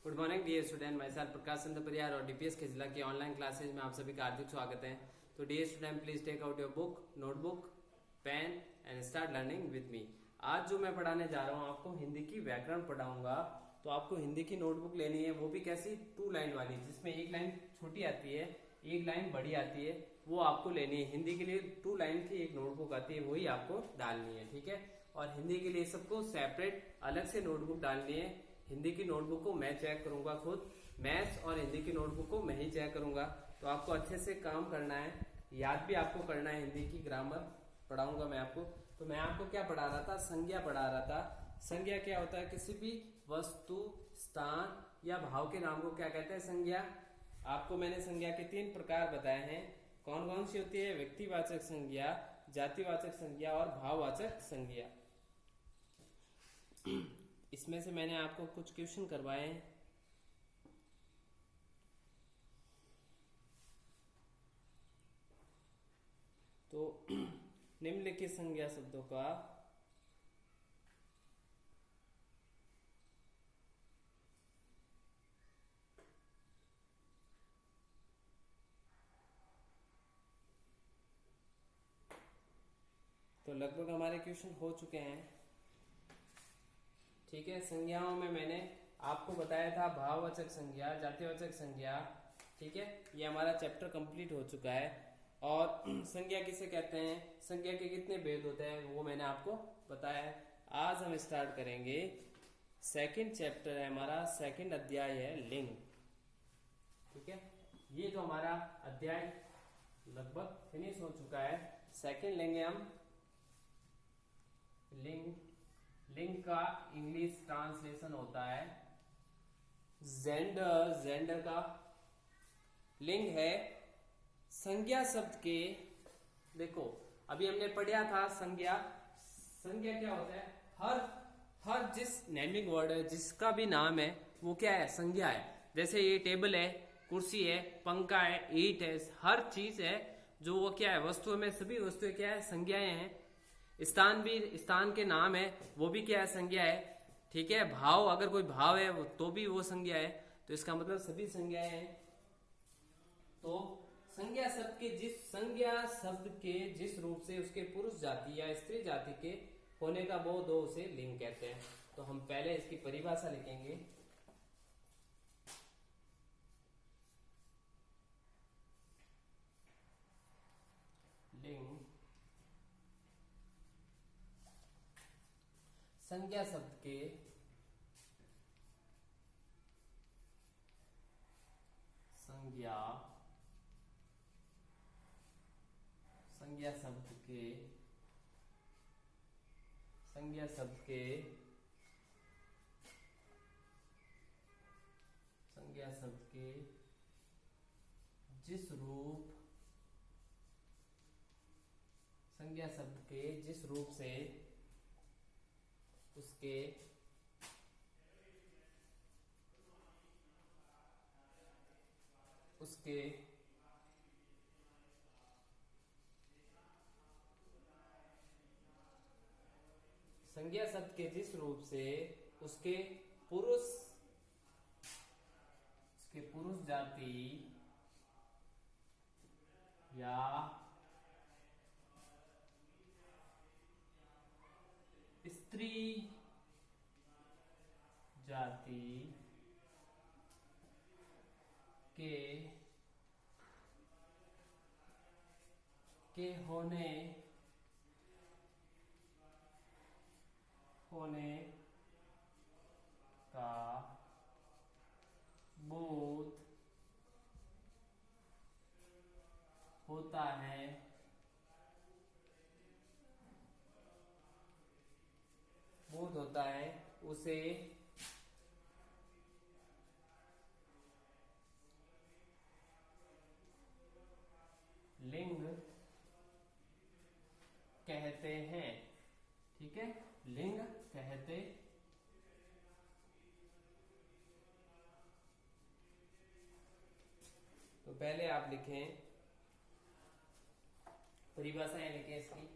Good morning dear student, मैं sir Prakash Chandra Pariyar और DPS के जिला की ऑनलाइन क्लासेज में आप सभी का हार्दिक स्वागत है। तो dear student, please take out your book, notebook, pen and start learning with me. आज जो मैं पढ़ाने जा रहा हूँ आपको हिंदी की व्याकरण पढ़ाऊंगा। तो आपको हिंदी की नोटबुक लेनी है, वो भी कैसी, 2 लाइन वाली, जिसमें एक लाइन छोटी आती है, एक लाइन बड़ी आती है, वो आपको लेनी है। हिंदी के लिए 2 लाइन की एक नोटबुक आती है, वही आपको डालनी है, ठीक है। और हिंदी के लिए सबको सेपरेट अलग से नोटबुक डालनी है। हिंदी की नोटबुक को मैं चेक करूंगा खुद, मैथ्स और हिंदी की नोटबुक को मैं ही चेक करूंगा। तो आपको अच्छे से काम करना है, याद भी आपको करना है। हिंदी की ग्रामर पढ़ाऊंगा मैं आपको। तो मैं आपको क्या पढ़ा रहा था, संज्ञा पढ़ा रहा था। संज्ञा क्या होता है, किसी भी वस्तु, स्थान या भाव के नाम को क्या कहते हैं, संज्ञा। आपको मैंने संज्ञा के 3 प्रकार बताए हैं। कौन कौन सी होती है, व्यक्तिवाचक संज्ञा, जातिवाचक संज्ञा और भाववाचक संज्ञा। इसमें से मैंने आपको कुछ क्वेश्चन करवाए हैं। तो निम्नलिखित संज्ञा शब्दों का तो लगभग हमारे क्वेश्चन हो चुके हैं, ठीक है। संज्ञाओं में मैंने आपको बताया था भाववाचक संज्ञा, जातिवाचक संज्ञा, ठीक है। ये हमारा चैप्टर कंप्लीट हो चुका है। और संज्ञा किसे कहते हैं, संज्ञा के कितने भेद होते हैं, वो मैंने आपको बताया है। आज हम स्टार्ट करेंगे, सेकंड चैप्टर है हमारा, सेकंड अध्याय है लिंग, ठीक है। ये जो हमारा अध्याय लगभग फिनिश हो चुका है। सेकंड लेंगे हम लिंग। लिंग का इंग्लिश ट्रांसलेशन होता है जेंडर। जेंडर का लिंग है संज्ञा शब्द के, देखो अभी हमने पढ़ा था संज्ञा। संज्ञा क्या होता है, हर जिस नेमिंग वर्ड है, जिसका भी नाम है, वो क्या है, संज्ञा है। जैसे ये टेबल है, कुर्सी है, पंखा है, ईंट है, हर चीज है जो वो क्या है, वस्तुओं में सभी वस्तुएं क्या है, संज्ञाएं हैं। स्थान भी, स्थान के नाम है, वो भी क्या है, संज्ञा है, ठीक है। भाव, अगर कोई भाव है तो भी वो संज्ञा है। तो इसका मतलब सभी संज्ञाएं हैं। तो संज्ञा शब्द के जिस रूप से उसके पुरुष जाति या स्त्री जाति के होने का बोध हो, उसे लिंग कहते हैं। तो हम पहले इसकी परिभाषा लिखेंगे। लिंग संज्ञा शब्द के संज्ञा शब्द के जिस रूप संज्ञा शब्द के जिस रूप से उसके संज्ञा शब्द के जिस रूप से उसके पुरुष जाति या स्त्री जाति के होने का बोध होता है, उसे लिंग कहते हैं, ठीक है। लिंग कहते तो पहले आप लिखें, परिभाषाएं लिखें इसकी।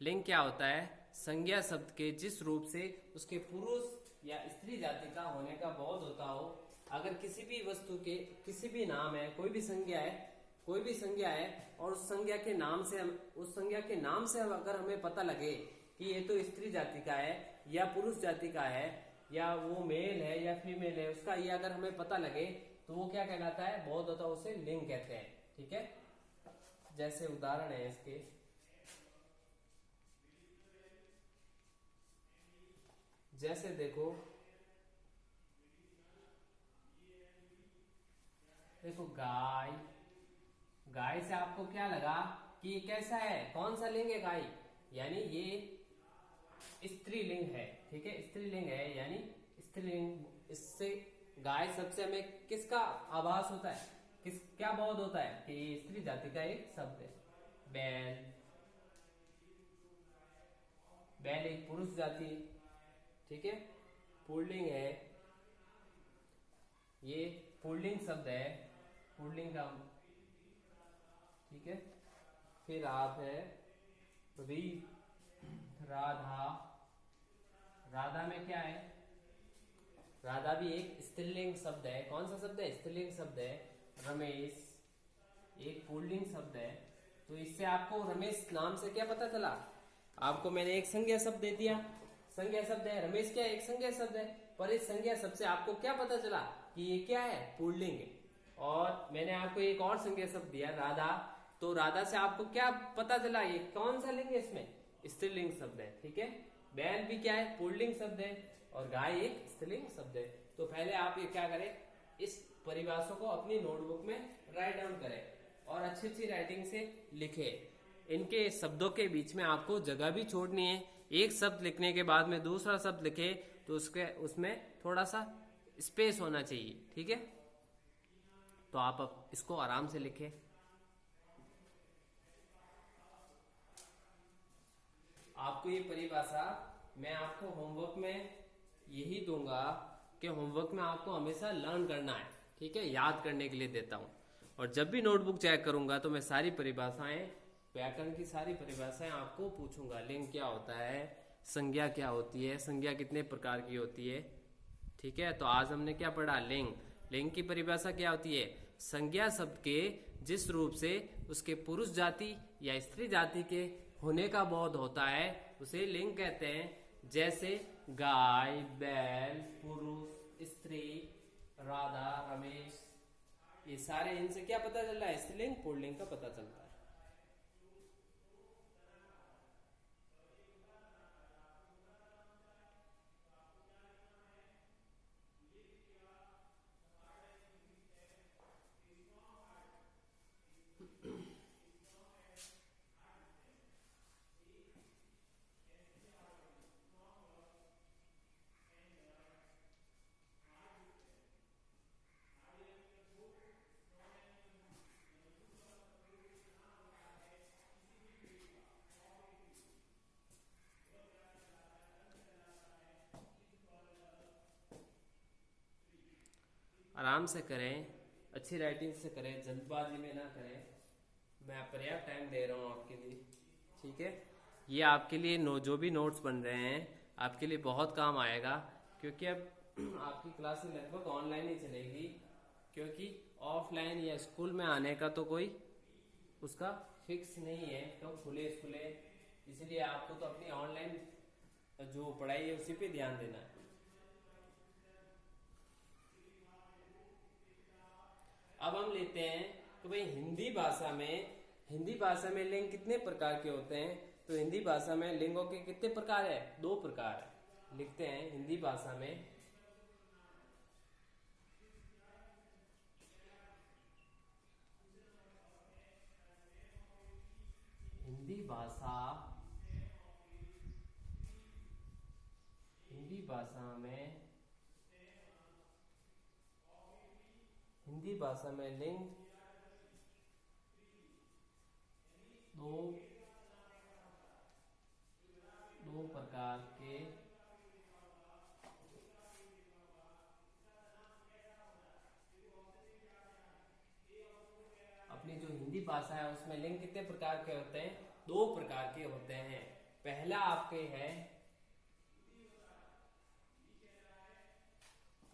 लिंग क्या होता है, संज्ञा शब्द के जिस रूप से उसके पुरुष या स्त्री जाति का होने का बोध होता हो। अगर किसी भी वस्तु के किसी भी नाम है, कोई भी संज्ञा है और उस संज्ञा के नाम से अगर हमें पता लगे कि ये तो स्त्री जाति का है या पुरुष जाति का है या वो मेल है या फीमेल है, उसका ये अगर हमें पता लगे तो वो क्या कहलाता है, बोध होता है, उसे लिंग कहते हैं। ठीक है, जैसे उदाहरण है इसके, जैसे देखो गाय से आपको क्या लगा कि ये कैसा है, कौन सा लिंग है गाय, यानी ये स्त्रीलिंग है। ठीक है, स्त्रीलिंग है यानी स्त्रीलिंग। इससे गाय सबसे हमें किसका आभास होता है, क्या बोध होता है कि ये स्त्री जाति का एक शब्द है। बैल एक पुरुष जाति, ठीक है, पुल्लिंग है, ये पुल्लिंग शब्द है, पुल्लिंग का। ठीक है, फिर आप है राधा। राधा में क्या है, राधा भी एक स्त्रीलिंग शब्द है। कौन सा शब्द है, स्त्रीलिंग शब्द है। रमेश एक पुल्लिंग शब्द है। तो इससे आपको रमेश नाम से क्या पता चला, आपको मैंने एक संज्ञा शब्द दे दिया, संज्ञा शब्द है रमेश, क्या एक संज्ञा शब्द है, पर इस संज्ञा शब्द से आपको क्या पता चला कि ये क्या है, पुल्लिंग है। और मैंने आपको एक और संज्ञा शब्द दिया राधा, तो राधा से आपको क्या पता चला, ये कौन सा लिंग है, इसमें स्त्रीलिंग शब्द है। ठीक है, बैल भी क्या है, पुल्लिंग शब्द है, और गाय एक स्त्रीलिंग शब्द है। तो पहले आप ये क्या करें, इस परिभाषा को अपनी नोटबुक में राइट डाउन करें और अच्छी अच्छी राइटिंग से लिखे। इनके शब्दों के बीच में आपको जगह भी छोड़नी है। एक शब्द लिखने के बाद में दूसरा शब्द लिखे तो उसमें थोड़ा सा स्पेस होना चाहिए। ठीक है, तो आप अब इसको आराम से लिखें। आपको ये परिभाषा मैं आपको होमवर्क में यही दूंगा कि होमवर्क में आपको हमेशा लर्न करना है। ठीक है, याद करने के लिए देता हूं, और जब भी नोटबुक चेक करूंगा तो मैं सारी परिभाषाएं, व्याकरण की सारी परिभाषाएं आपको पूछूंगा। लिंग क्या होता है, संज्ञा क्या होती है, संज्ञा कितने प्रकार की होती है। ठीक है, तो आज हमने क्या पढ़ा, लिंग। लिंग की परिभाषा क्या होती है, संज्ञा शब्द के जिस रूप से उसके पुरुष जाति या स्त्री जाति के होने का बोध होता है उसे लिंग कहते हैं। जैसे गाय, बैल, पुरुष, स्त्री, राधा, रमेश, ये सारे, इनसे क्या पता चल रहा है, स्त्रीलिंग पुल्लिंग का पता चलता है। आराम से करें, अच्छी राइटिंग से करें, जल्दबाजी में ना करें। मैं पर्याप्त टाइम दे रहा हूँ आपके लिए। ठीक है, ये आपके लिए जो भी नोट्स बन रहे हैं आपके लिए बहुत काम आएगा, क्योंकि अब आपकी क्लासेस लगभग ऑनलाइन ही चलेगी, क्योंकि ऑफलाइन या स्कूल में आने का तो कोई उसका फिक्स नहीं है, तो खुले स्कूल है, इसलिए आपको तो अपनी ऑनलाइन जो पढ़ाई है उसी पे ध्यान देना है। अब हम लेते हैं तो भाई हिंदी भाषा में लिंग कितने प्रकार के होते हैं। तो हिंदी भाषा में लिंगों के कितने प्रकार है, 2 प्रकार है। लिखते हैं हिंदी भाषा में, हिंदी भाषा में लिंग दो प्रकार के अपनी जो हिंदी भाषा है उसमें लिंग कितने प्रकार के होते हैं, 2 प्रकार के होते हैं। पहला आपके है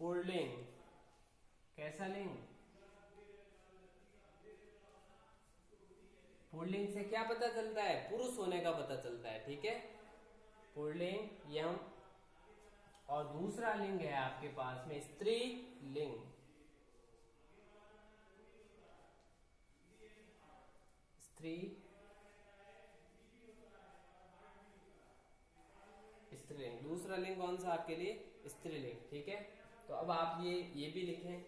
पुल्लिंग। कैसा लिंग? पुल्लिंग से क्या पता चलता है? पुरुष होने का पता चलता है, ठीक है, पुल्लिंग यम। और दूसरा लिंग है आपके पास में स्त्रीलिंग। स्त्रीलिंग दूसरा लिंग कौन सा आपके लिए? स्त्रीलिंग, ठीक है। तो अब आप ये भी लिखें।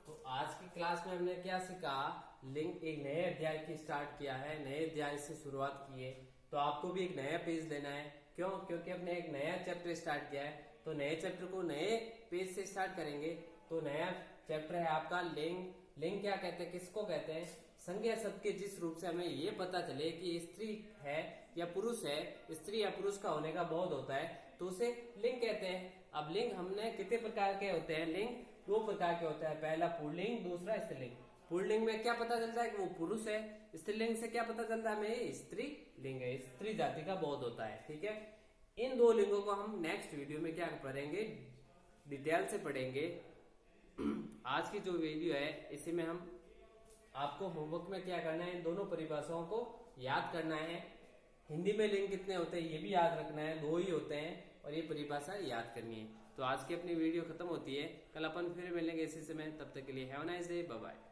तो आज की क्लास में हमने क्या सीखा? लिंग, एक नए अध्याय की स्टार्ट किया है, नए अध्याय से शुरुआत की है। तो आपको भी एक नया पेज लेना है। क्यों? क्योंकि हमने एक नया चैप्टर स्टार्ट किया है, तो नए चैप्टर को नए पेज से स्टार्ट करेंगे। तो नया चैप्टर है आपका लिंग। लिंग क्या कहते हैं, किसको कहते हैं? संज्ञा शब्द के जिस रूप से हमें ये पता चले कि स्त्री है या पुरुष है, स्त्री या पुरुष का होने का बोध होता है, तो उसे लिंग कहते हैं। अब लिंग हमने कितने प्रकार के होते हैं? लिंग दो प्रकार के होते हैं, पहला पुल्लिंग, दूसरा स्त्रीलिंग। पुल्लिंग में क्या पता चलता है कि वो पुरुष है, स्त्रीलिंग से क्या पता चलता है हमें? स्त्री लिंग है, स्त्री जाति का बोध होता है, ठीक है। इन दो लिंगों को हम नेक्स्ट वीडियो में क्या पढ़ेंगे? डिटेल से पढ़ेंगे। आज की जो वीडियो है इसी में हम आपको होमवर्क में क्या करना है? इन दोनों परिभाषाओं को याद करना है। हिंदी में लिंग कितने होते हैं ये भी याद रखना है, दो ही होते हैं, और ये परिभाषा याद करनी है। तो आज की अपनी वीडियो खत्म होती है, कल अपन फिर मिलेंगे इसी समय। तब तक के लिए have a nice day, bye bye.